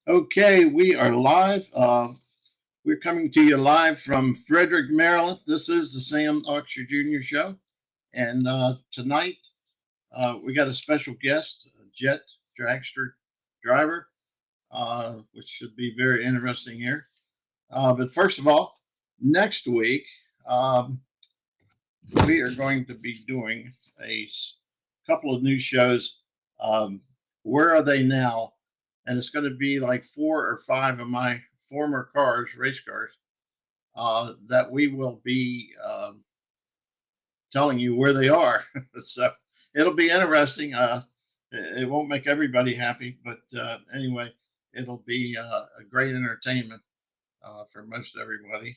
Okay, we are live. We're coming to you live from Frederick, Maryland. This is the Sam Oxford Jr. Show. And tonight we got a special guest, a jet dragster driver, which should be very interesting here. But first of all, next week um, we are going to be doing a couple of new shows. Um, Where are they now? And it's going to be like 4 or 5 of my former cars, race cars, that we will be telling you where they are. So it'll be interesting. It won't make everybody happy, but anyway, it'll be a great entertainment for most everybody.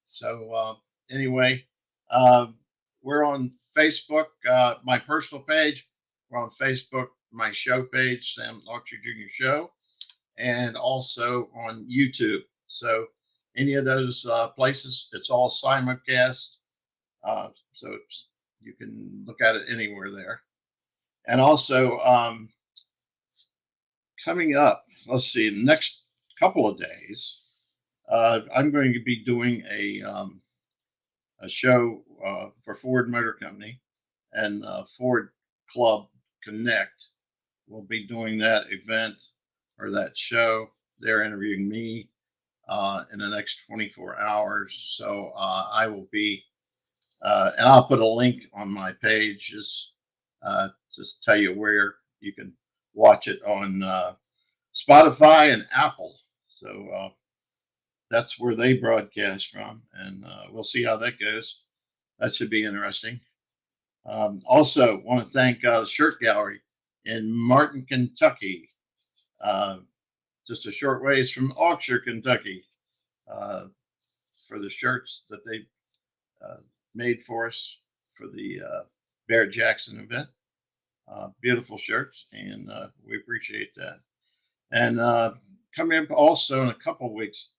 So anyway, uh, we're on Facebook, my personal page. We're on Facebook, my show page, Sam Oxford Jr. Show, and also on YouTube. So any of those places, it's all simulcast. So you can look at it anywhere there. And also coming up, let's see, the next couple of days, I'm going to be doing a show for Ford Motor Company and Ford Club Connect. We'll be doing that event or that show. They're interviewing me in the next 24 hours. So I will be, and I'll put a link on my page, just tell you where you can watch it on Spotify and Apple. So that's where they broadcast from, and we'll see how that goes. That should be interesting. Also, want to thank the Shirt Gallery in Martin, Kentucky, uh, just a short ways from Oxford, Kentucky, uh, for the shirts that they uh, made for us for the Bear Jackson event. Beautiful shirts, and we appreciate that. And coming up also in a couple of weeks,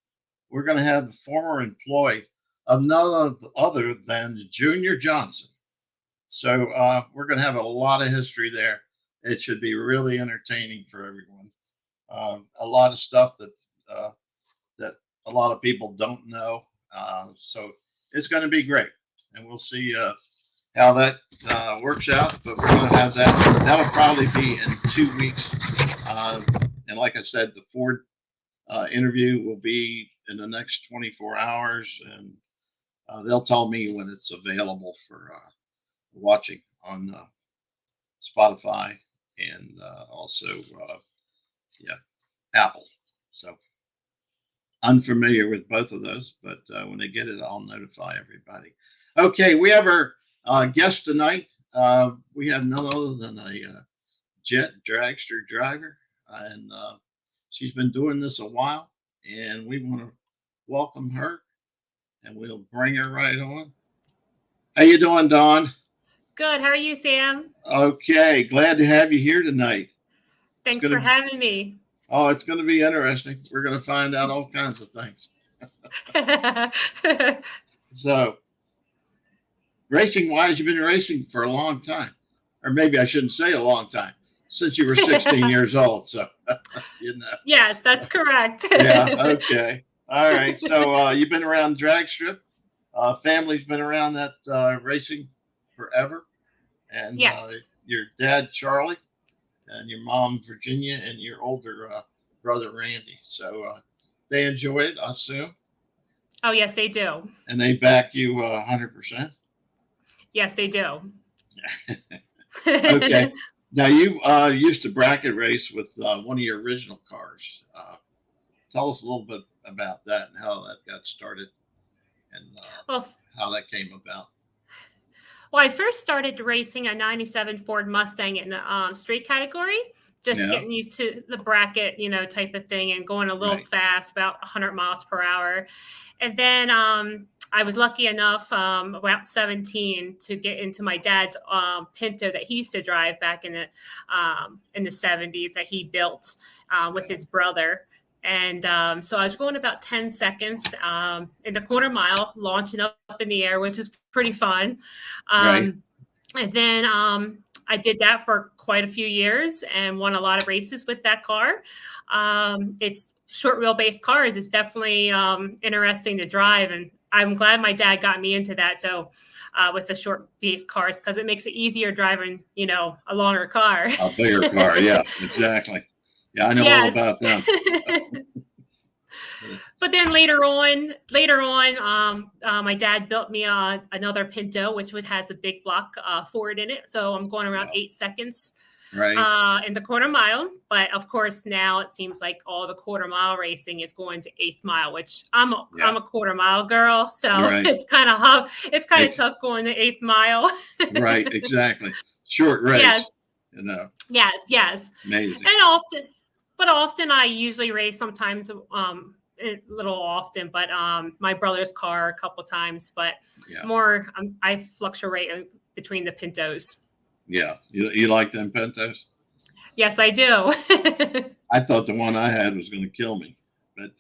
we're going to have the former employee of none other than Junior Johnson. So we're going to have a lot of history there. It should be really entertaining for everyone. A lot of stuff that a lot of people don't know. So it's going to be great, and we'll see how that works out. But we're going to have that. That'll probably be in 2 weeks. And like I said, the Ford interview will be in the next 24 hours, and they'll tell me when it's available for watching on Spotify and also, yeah, Apple. So unfamiliar with both of those, but when they get it, I'll notify everybody. Okay, we have our guest tonight. We have none other than a jet dragster driver, and she's been doing this a while, and we want to welcome her, and we'll bring her right on. How you doing, Dawn? Good. How are you, Sam? Okay, glad to have you here tonight. It's Thanks for gonna having me. it's gonna be interesting. We're gonna find out all kinds of things. So, racing wise, you've been racing for a long time, or maybe I shouldn't say a long time, since you were 16 years old. So, you know. Yes, that's correct. Yeah. Okay. All right. So you've been around drag strip. Family's been around that racing forever, and Yes. your dad Charlie, and your mom Virginia, and your older brother Randy. So they enjoy it, I assume, Oh, yes, they do. and they back you 100%. Yes, they do. Okay. Now you used to bracket race with one of your original cars. Tell us a little bit about that and how that got started, and well, how that came about. well, I first started racing a '97 Ford Mustang in the street category, just Yeah. getting used to the bracket, type of thing, and going a little Right. fast, about 100 miles per hour. And then I was lucky enough, about 17, to get into my dad's Pinto that he used to drive back in the 70s that he built with Yeah. his brother. And so I was going about 10 seconds in the quarter mile, launching up in the air, which is pretty fun. Right. And then I did that for quite a few years and won a lot of races with that car. It's short wheelbase cars. It's definitely interesting to drive, and I'm glad my dad got me into that. So with the short base cars, because it makes it easier driving, a longer car. A bigger car. Yeah, exactly. Yeah, I know all Yes. about them. But then later on, my dad built me another Pinto, which has a big block Ford in it. So I'm going around 8 seconds Right. in the quarter mile. But of course, now it seems like all the quarter mile racing is going to 8th mile, which I'm a quarter mile girl. So Right. it's kind of tough going to 8th mile. Right. Exactly. Short race. Yes. Yes. Amazing. And often I usually race sometimes a little often, but my brother's car a couple times, but more I fluctuate between the Pintos. Yeah. You like them Pintos? Yes, I do. I thought the one I had was going to kill me, but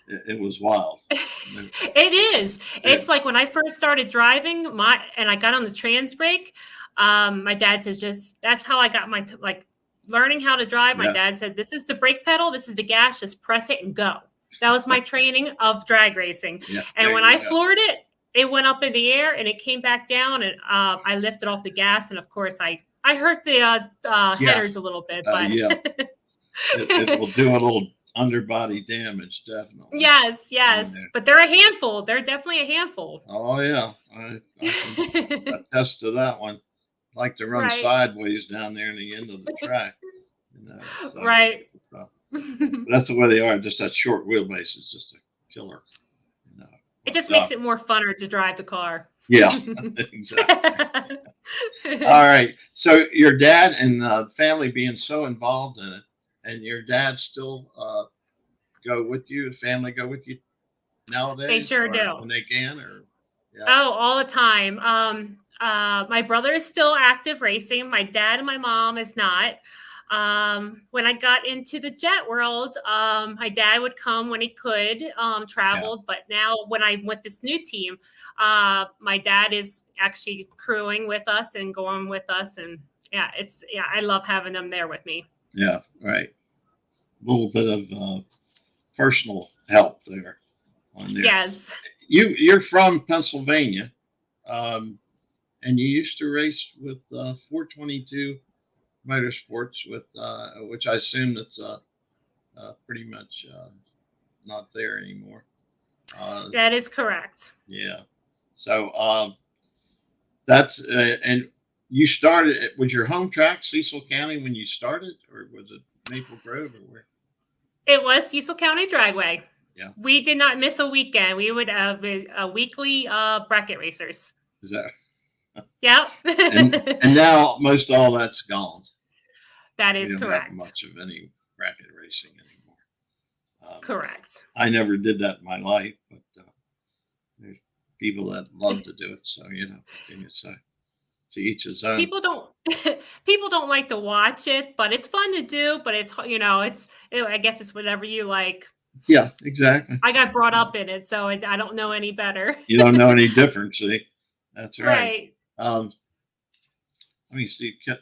it was wild. It is. It's like when I first started driving and I got on the trans brake, my dad says that's how I got my learning how to drive. My dad said, this is the brake pedal, this is the gas, just press it and go. That was my training of drag racing. And when I floored it, it went up in the air and it came back down, and I lifted off the gas. And of course, I hurt the headers a little bit. But it will do a little underbody damage, definitely. Yes. But they're a handful. They're definitely a handful. Oh, yeah. I can attest to that one. I like to run sideways down there in the end of the track. So, right. That's the way they are. Just that short wheelbase is just a killer. It just makes it more funner to drive the car. Yeah, exactly. All right. So your dad and family being so involved in it, and your dad still go with you, family go with you nowadays? They sure do. When they can, Oh, all the time. My brother is still active racing. My dad and my mom is not. When I got into the jet world, my dad would come when he could, traveled. But now when I'm with this new team, my dad is actually crewing with us and going with us. And I love having them there with me. Yeah, right. A little bit of personal help there. Yes. You're from Pennsylvania, and you used to race with 422 Motorsports, with which I assume that's pretty much not there anymore. That is correct. Yeah. So that's and you started. Was your home track Cecil County when you started, or was it Maple Grove, or where? It was Cecil County Dragway. Yeah. We did not miss a weekend. We would have weekly bracket racers. Is that? Yep. and now most all that's gone. That is correct. We don't have much of any bracket racing anymore. Correct. I never did that in my life, but there's people that love to do it. So it's to each his own. People don't like to watch it, but it's fun to do. But it's I guess it's whatever you like. Yeah, exactly. I got brought up in it, so I don't know any better. You don't know any different, see? That's right. Right. Let me see. Let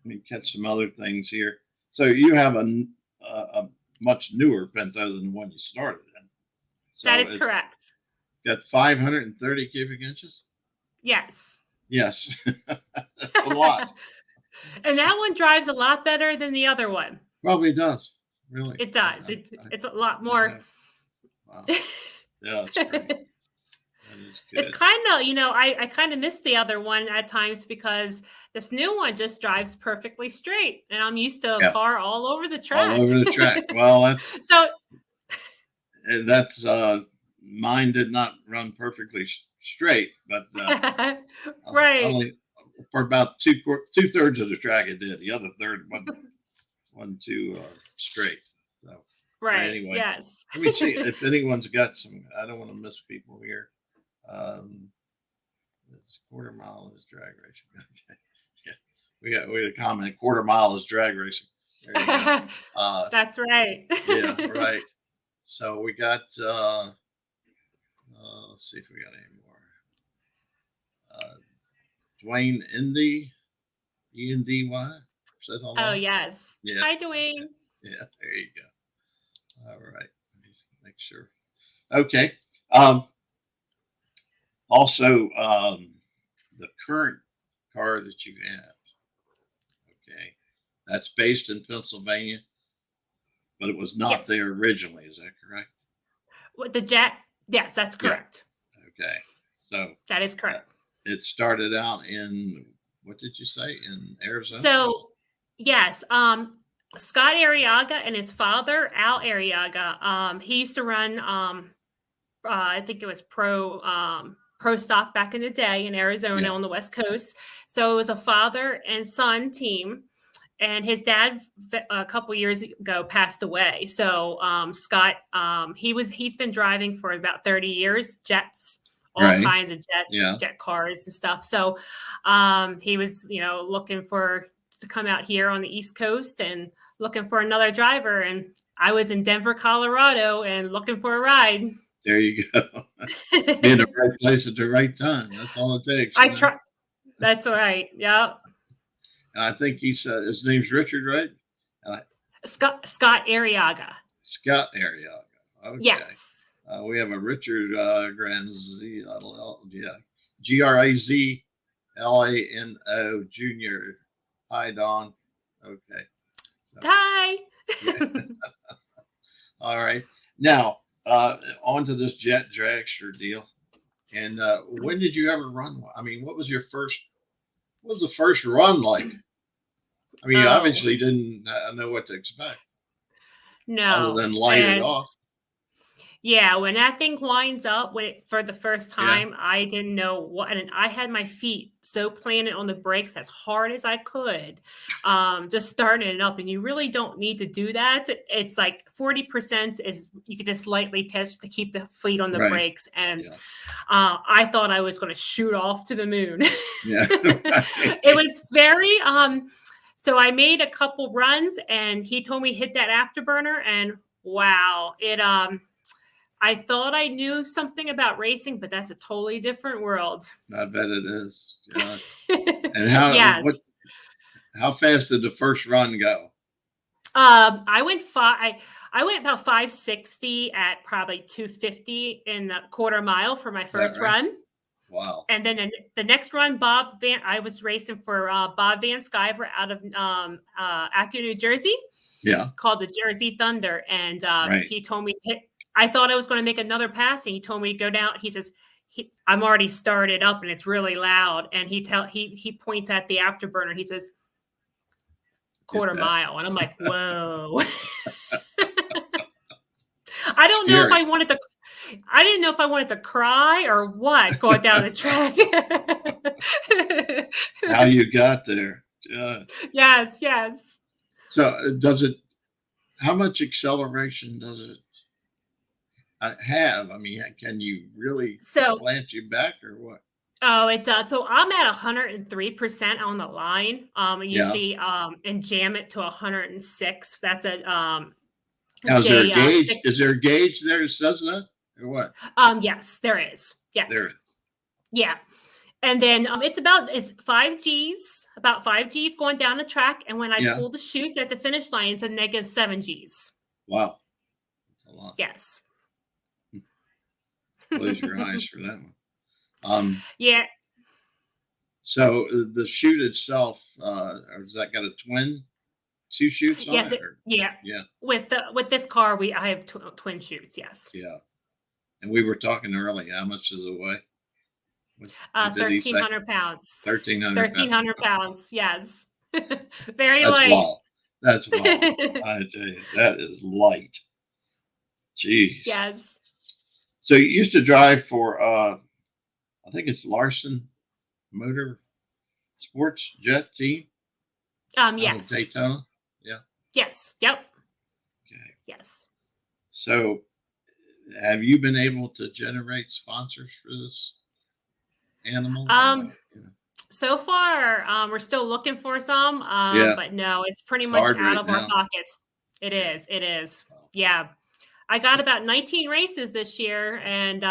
me catch some other things here. So you have a much newer Pinto than the one you started in. So that is correct. Got 530 cubic inches? Yes. Yes. That's a lot. And that one drives a lot better than the other one. Probably does. Really? It does. It's a lot more. Wow. Yeah, that's great. That is good. It's kind of, I kind of miss the other one at times because this new one just drives perfectly straight. And I'm used to a car all over the track. All over the track. Well, that's mine did not run perfectly straight, but right. Only for about 2/3 of the track it did. The other third wasn't too straight. So anyway, yes. Let me see if anyone's got some. I don't want to miss people here. This quarter mile is drag racing. Okay. Yeah, we got a comment. Quarter mile is drag racing. There you go. That's right. Yeah, right. So we got. Let's see if we got any more. Dwayne Indy. Endy. Said Oh, hello. yes. Yeah. Hi, Dwayne. Yeah. There you go. All right. Let me just make sure. Okay. Also, the current car that you have, okay, that's based in Pennsylvania, but it was not Yes. there originally. Is that correct? With the jet? Yes, that's Yeah. correct. Okay. So That is uh, correct. it started out in, what did you say, in Arizona? So, yes, Scott Arriaga and his father, Al Arriaga, he used to run, I think it was pro stock back in the day in Arizona Yeah. on the West Coast. So it was a father and son team, and his dad a couple years ago passed away. So Scott, he's been driving for about 30 years, jets, all Right. kinds of jets, Yeah. jet cars and stuff. So he was, looking to come out here on the East Coast and looking for another driver. And I was in Denver, Colorado, and looking for a ride. There you go. Be in the right place at the right time. That's all it takes. I try. That's right. Yep. And I think he said his name's Richard, right? Scott Arriaga. Scott Arriaga. Okay. Yes. We have a Richard Grazlano Jr. Hi, Don. Okay. So, Hi. yeah. All right. Now, on to this jet dragster deal. And when did you ever run one? I mean, what was the first run like? I mean, you obviously didn't know what to expect. No. Other than light it off. Yeah, when that thing winds up for the first time, I didn't know what, and I had my feet so planted on the brakes as hard as I could, just starting it up. And you really don't need to do that. It's like 40% is you can just lightly touch to keep the feet on the brakes. And I thought I was going to shoot off to the moon. Yeah, it was very. So I made a couple runs, and he told me hit that afterburner, and wow, it I thought I knew something about racing, but that's a totally different world. I bet it is. Yeah. And how fast did the first run go? I went about 560 at probably 250 in the quarter mile for my first run. Wow. And then the next run, I was racing for Bob Van Sciver out of Acton, New Jersey. Yeah. Called the Jersey Thunder. And he told me I thought I was going to make another pass, and he told me to go down. He says, I'm already started up and it's really loud. And he points at the afterburner. He says, quarter mile. And I'm like, whoa. I didn't know if I wanted to cry or what going down the track. How you got there. Yes. So how much acceleration does it have? I mean, can you really plant you back or what? Oh, it does. So I'm at 103% on the line. Usually and jam it to 106. That's a now, is there a gauge? Is there a gauge there that says that or what? Yes, there is. Yes. There is. Yeah. And then it's 5 Gs, about 5 Gs going down the track. And when I pull the chutes at the finish line, it's a negative 7 Gs. Wow. That's a lot. Yes. Close your eyes for that one. Yeah. So the chute itself, has that got two chutes on it? Yeah. With this car, I have twin chutes. Yes. Yeah. And we were talking earlier. How much does it weigh? 1,300 pounds. 1,300 pounds. Yes. Very light. Wild. That's wild. I tell you, that is light. Jeez. Yes. So you used to drive for, I think it's Larson Motor Sports Jet Team. Yes. Daytona. Yeah. Yes. Yep. Okay. Yes. So, have you been able to generate sponsors for this animal? So far, we're still looking for some. But no, it's pretty much out of our pockets. It is. Wow. Yeah. I got about 19 races this year, and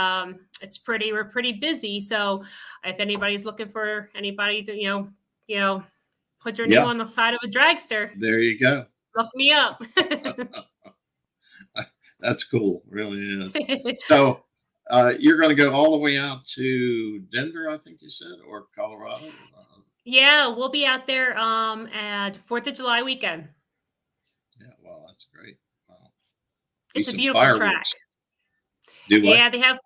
we're pretty busy. So if anybody's looking for anybody to, Put your name Yeah, on the side of a dragster. there you go. Look me up. That's cool, really is. So you're going to go all the way out to Denver, I think you said, or Colorado. Yeah, we'll be out there at 4th of July weekend. Yeah, well, that's great. Wow. Do It's a some beautiful track. fireworks. Do what? Yeah,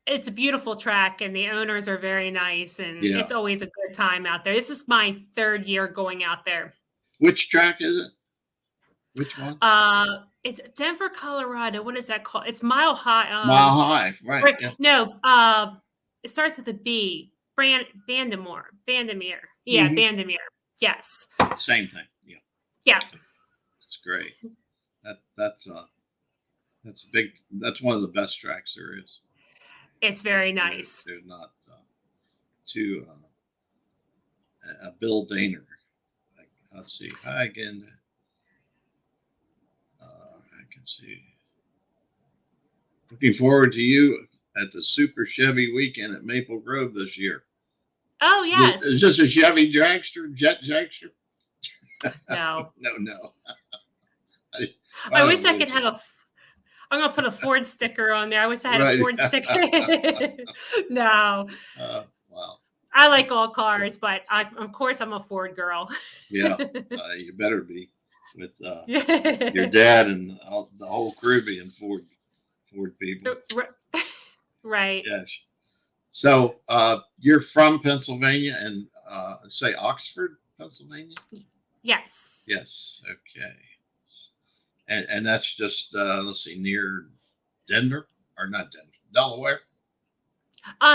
it's a beautiful track, and the owners are very nice, and Yeah. it's always a good time out there. This is my 3rd year going out there. Which track is it? Which one? It's Denver, Colorado. What is that called? It's Mile High. Mile High, right? Yeah. No, it starts with a B. Bandamere. Yeah, Mhm. Bandamere. Yes. Same thing. Yeah. Yeah. That's great. That's big. That's one of the best tracks there is. It's very nice. They're not too Bill Daner. Let's see. Hi again. I can see. Looking forward to you at the Super Chevy Weekend at Maple Grove this year. Oh yes. Is this a Chevy Dragster, Jet Dragster? No. No. I wish I could have I'm gonna put a Ford sticker on there. I wish I had a Ford sticker. No. Wow. I like all cars, but of course I'm a Ford girl. Yeah, you better be with your dad and the whole crew being Ford people. Right. Yes. So you're from Pennsylvania and say Oxford, Pennsylvania? Yes. Yes. Okay. And that's just let's see, near Denver or not Denver, Delaware.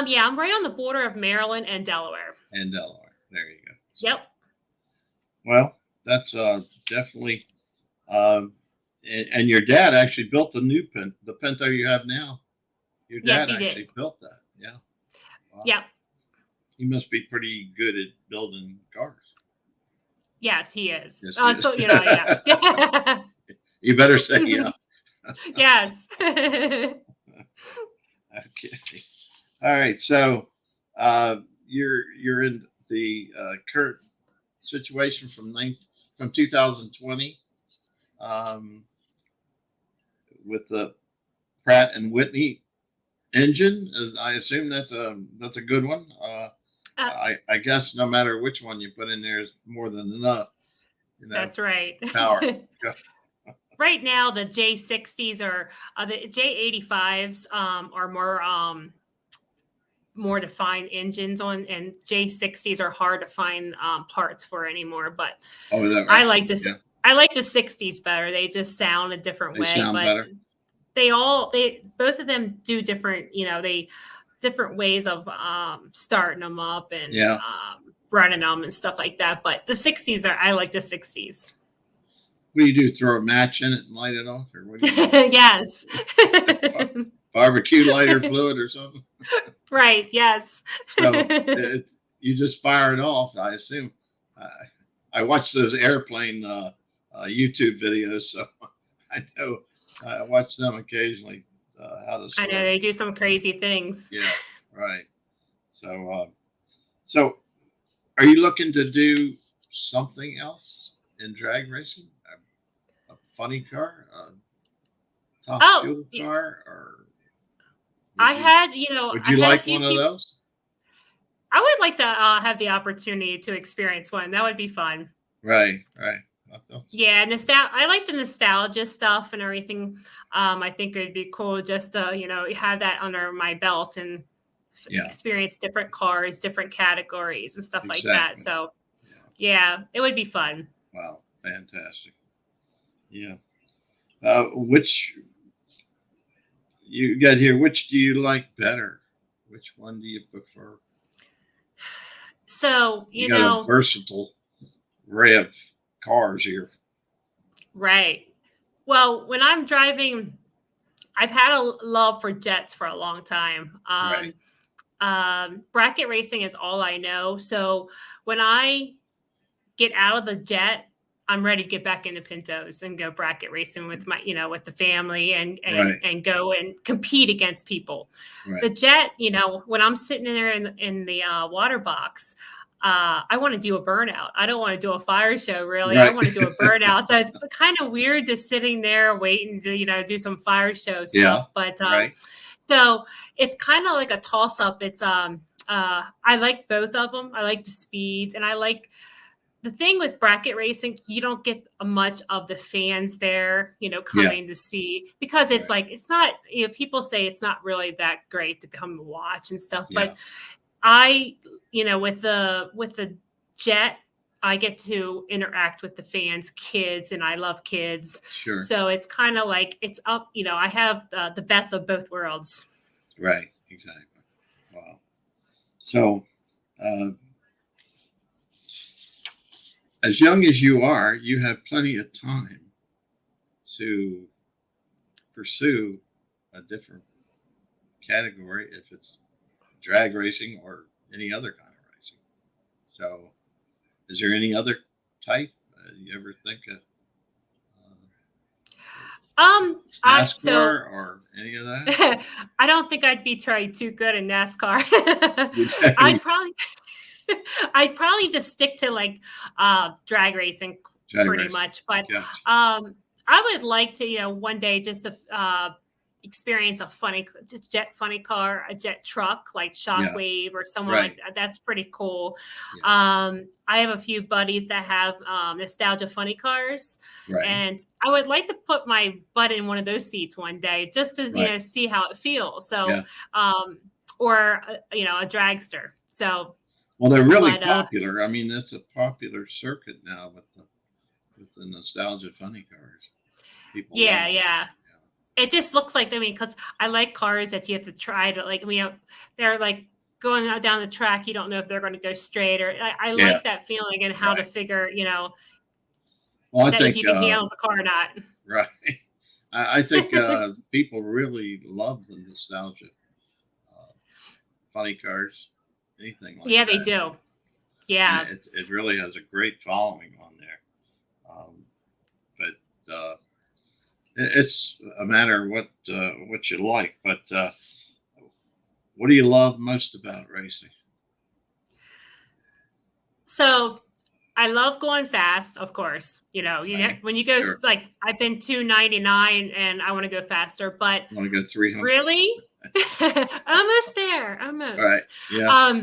Yeah, I'm right on the border of Maryland and Delaware. There you go. Yep. Well, that's definitely. And your dad actually built the Pinto you have now. Your dad actually built that. Yeah. Wow. Yep. He must be pretty good at building cars. Yes, he is. Yes, he is. So yeah. You better say yeah. Yes. Okay. All right. So you're in the current situation from 2020 with the Pratt and Whitney engine. I assume that's a good one. I guess no matter which one you put in there is more than enough. That's right. Power. Right now, the J60s are the J85s are more defined engines on, and J60s are hard to find parts for anymore. But is that right? I like this. Yeah. I like the 60s better. They just sound a different way. Sound better. Both of them do different. Different ways of starting them up and running them and stuff like that. But the 60s I like the 60s. What do you do? Throw a match in it and light it off, or what? Do you Yes. Barbecue lighter fluid or something. Right. Yes. So you just fire it off. I assume. I watch those airplane YouTube videos, so I know I watch them occasionally. How to start. I know they do some crazy things. Yeah. Right. So are you looking to do something else in drag racing? A funny car, a top fuel car, or would you like one of those? I would like to have the opportunity to experience one. That would be fun. Right. Yeah, I like the nostalgia stuff and everything. I think it would be cool just to have that under my belt and experience different cars, different categories, and stuff like that. So, yeah, it would be fun. Wow, fantastic. Yeah. Which you got here? Which do you like better? Which one do you prefer? So you got a versatile array of cars here. Right. Well, when I'm driving, I've had a love for jets for a long time. Bracket racing is all I know. So when I get out of the jet, I'm ready to get back into Pintos and go bracket racing with with the family and go and compete against people. Right. The jet, when I'm sitting in there in the water box, I want to do a burnout. I don't want to do a fire show, really. I Right. want to do a burnout. So it's kind of weird just sitting there waiting to, do some fire show Yeah. stuff. But Right. so it's kind of like a toss up. It's I like both of them. I like the speeds, and I like the thing with bracket racing. You don't get much of the fans there, Yeah. coming to see, because it's Right. like it's not. People say it's not really that great to come and watch and stuff, Yeah. but I, with the jet, I get to interact with the fans, kids, and I love kids. Sure. So it's kind of like it's up. I have the best of both worlds. Right. Exactly. Wow. So, uh, as young as you are, you have plenty of time to pursue a different category, if it's drag racing or any other kind of racing. So, is there any other type you ever think of? NASCAR or any of that? I don't think I'd be too good in NASCAR. Drag I'd probably just stick to like drag racing pretty racing. much. But Gotcha. I would like to, one day just to experience a funny car, a jet truck like Shockwave or someone Right. like that. That's pretty cool. Yeah. I have a few buddies that have nostalgia funny cars, Right. and I would like to put my butt in one of those seats one day just to Right. see how it feels. So, Yeah. or a dragster. So. Well, they're really popular. I mean, that's a popular circuit now with the nostalgia funny cars. People love them. Yeah. It just looks like, because I like cars that you have to try to, like, they're like going out down the track. You don't know if they're going to go straight, or I like that feeling and how to figure, well, I think if you can handle the car or not. Right. I think people really love the nostalgia funny cars, anything like that. Yeah, they do. Yeah. It really has a great following on there. But it's a matter of what you like. But what do you love most about racing? So I love going fast, of course. Right. When you go, Sure. like, I've been 299 and I want to go faster, but I want to go 300. really? Almost there. Almost. Right. Yeah.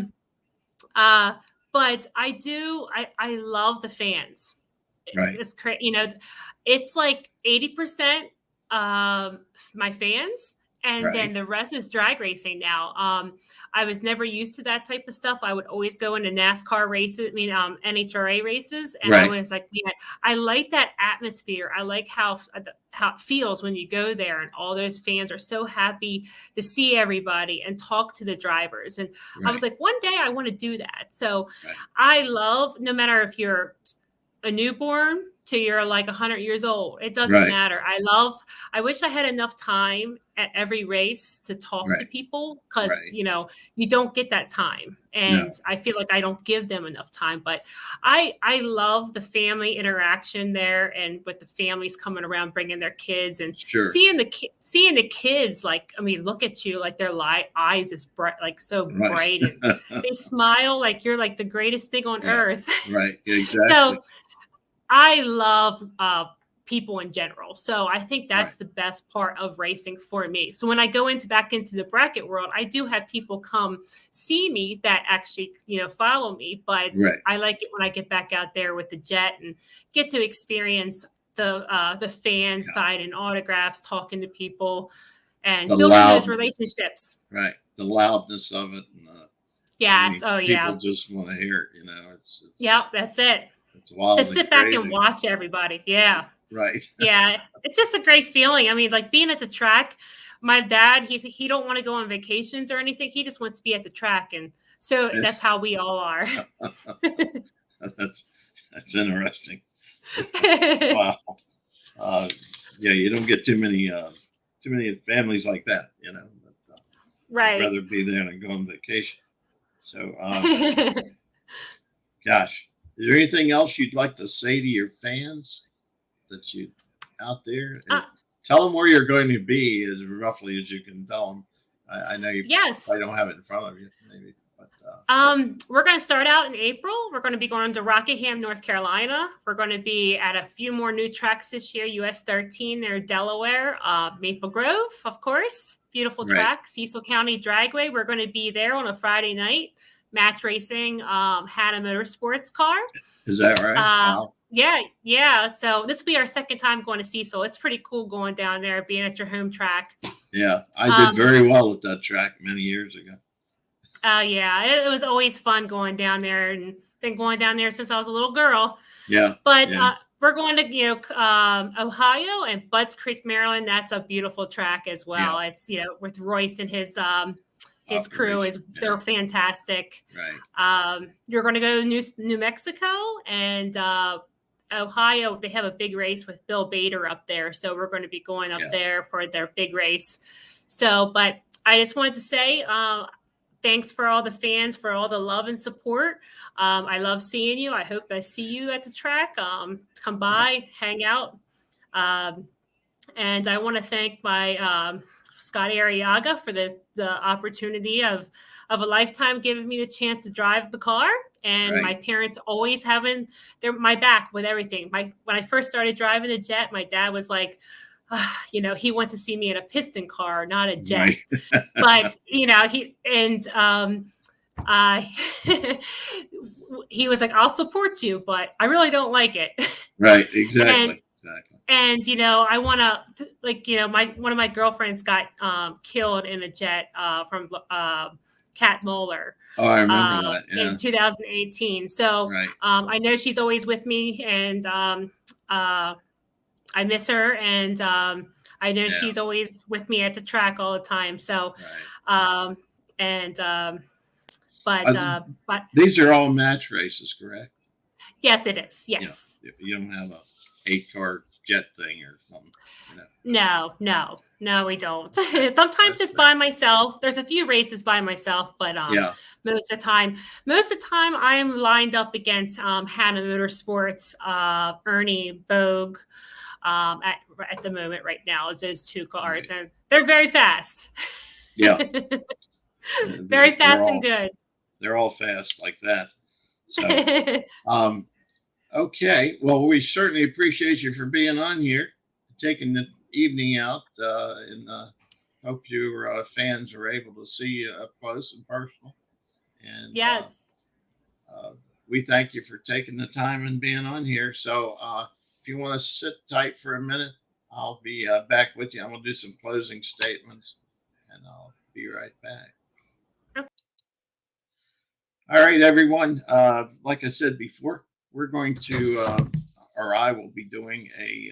But I love the fans. Right. It's it's like 80% my fans, and then the rest is drag racing now. I was never used to that type of stuff. I would always go into NASCAR races, NHRA races, and I was like, man, I like that atmosphere. I like how it feels when you go there, and all those fans are so happy to see everybody and talk to the drivers. And I was like, one day I want to do that. So I love, no matter if you're a newborn to you're like 100 years old, it doesn't matter. I wish I had enough time at every race to talk to people, because you don't get that time, and I feel like I don't give them enough time. But I love the family interaction there, and with the families coming around bringing their kids, and seeing the kids, like, look at you, like their eyes is bright, like so bright, and they smile like you're like the greatest thing on earth. Right. Exactly. So I love people in general. So I think that's the best part of racing for me. So when I go back into the bracket world, I do have people come see me that actually, follow me. But I like it when I get back out there with the jet and get to experience the fan side and autographs, talking to people, and building those relationships. Right. The loudness of it. And, yes. People just want to hear it. It's that's it. It's wild. To sit back and watch everybody. Yeah. Right. Yeah. It's just a great feeling. Like being at the track, my dad, he don't want to go on vacations or anything. He just wants to be at the track. And so that's how we all are. That's interesting. Wow. You don't get too many families like that, But, I'd rather be there than go on vacation. So, gosh. Is there anything else you'd like to say to your fans that you out there? Tell them where you're going to be as roughly as you can tell them. I know you probably don't have it in front of you, maybe. We're going to start out in April. We're going to be going to Rockingham, North Carolina. We're going to be at a few more new tracks this year. US 13 there, Delaware, Maple Grove, of course, beautiful track. Cecil County Dragway. We're going to be there on a Friday night, match racing, Hanna Motorsports car. Is that right? Wow. Yeah. So this will be our second time going to Cecil. It's pretty cool going down there, being at your home track. Yeah, I did very well at that track many years ago. Yeah, it was always fun going down there, and been going down there since I was a little girl. Yeah. But we're going to Ohio and Budds Creek, Maryland. That's a beautiful track as well. Yeah. It's with Royce and his crew they're fantastic. Right. You're going to go to New Mexico and Ohio. They have a big race with Bill Bader up there, so we're going to be going up there for their big race. So, but I just wanted to say. Thanks for all the fans, for all the love and support. I love seeing you. I hope I see you at the track. Come by, hang out. And I want to thank my Scott Arriaga for the opportunity of a lifetime, giving me the chance to drive the car. And my parents always having my back with everything. When I first started driving a jet, my dad was like, he wants to see me in a piston car, not a jet. But he was like, I'll support you, but I really don't like it. Right. Exactly. And I want to one of my girlfriends got killed in a jet from Kat Moeller. Oh, I remember that. Yeah. In 2018. So I know she's always with me, and I miss her, and I know she's always with me at the track all the time. So, but these are all match races, correct? Yes, it is. Yes. Yeah. You don't have a 8-car jet thing or something. No, we don't. Sometimes it's by myself. There's a few races by myself, but most of the time I am lined up against Hanna Motorsports, Ernie Bogue. At the moment right now is those two cars, and they're very fast. Yeah. Very fast and good. They're all fast like that. So, okay. Well, we certainly appreciate you for being on here, taking the evening out, and hope your fans are able to see you up close and personal. And yes, we thank you for taking the time and being on here. So, if you want to sit tight for a minute, I'll be back with you. I'm going to do some closing statements, and I'll be right back. Okay. All right, everyone. Like I said before, we're going to, or I will be doing a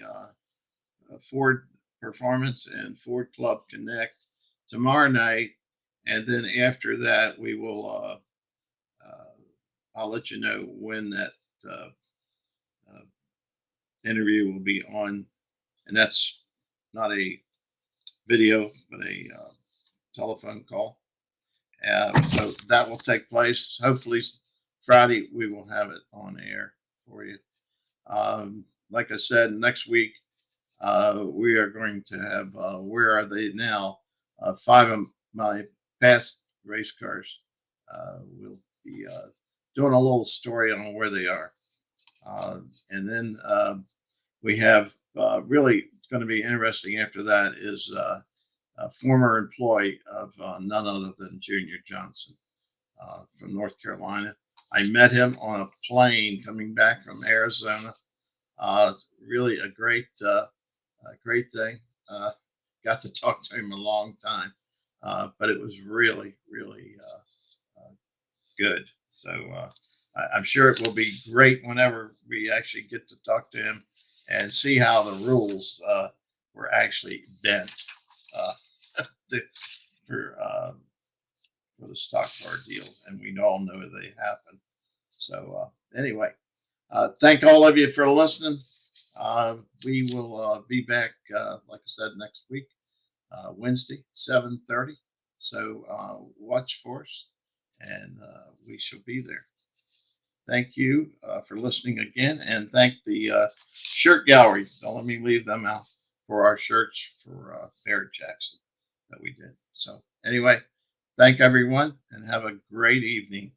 Ford Performance and Ford Club Connect tomorrow night. And then after that, we will, I'll let you know when that interview will be on, and that's not a video but a telephone call, so that will take place hopefully Friday. We will have it on air for you. Like I said, next week we are going to have Where Are They Now? 5 of my past race cars. We'll be doing a little story on where they are. And then we have really going to be interesting after that is a former employee of none other than Junior Johnson from North Carolina. I met him on a plane coming back from Arizona. Really a great thing. Got to talk to him a long time, but it was really, really good. So I'm sure it will be great whenever we actually get to talk to him and see how the rules were actually bent for the stock car deal, and we all know they happen. So anyway, thank all of you for listening. We will be back, like I said, next week, Wednesday, 7:30. So watch for us, and we shall be there. Thank you for listening again, and thank the shirt gallery. Don't let me leave them out for our shirts for Barrett Jackson that we did. So anyway, thank everyone and have a great evening.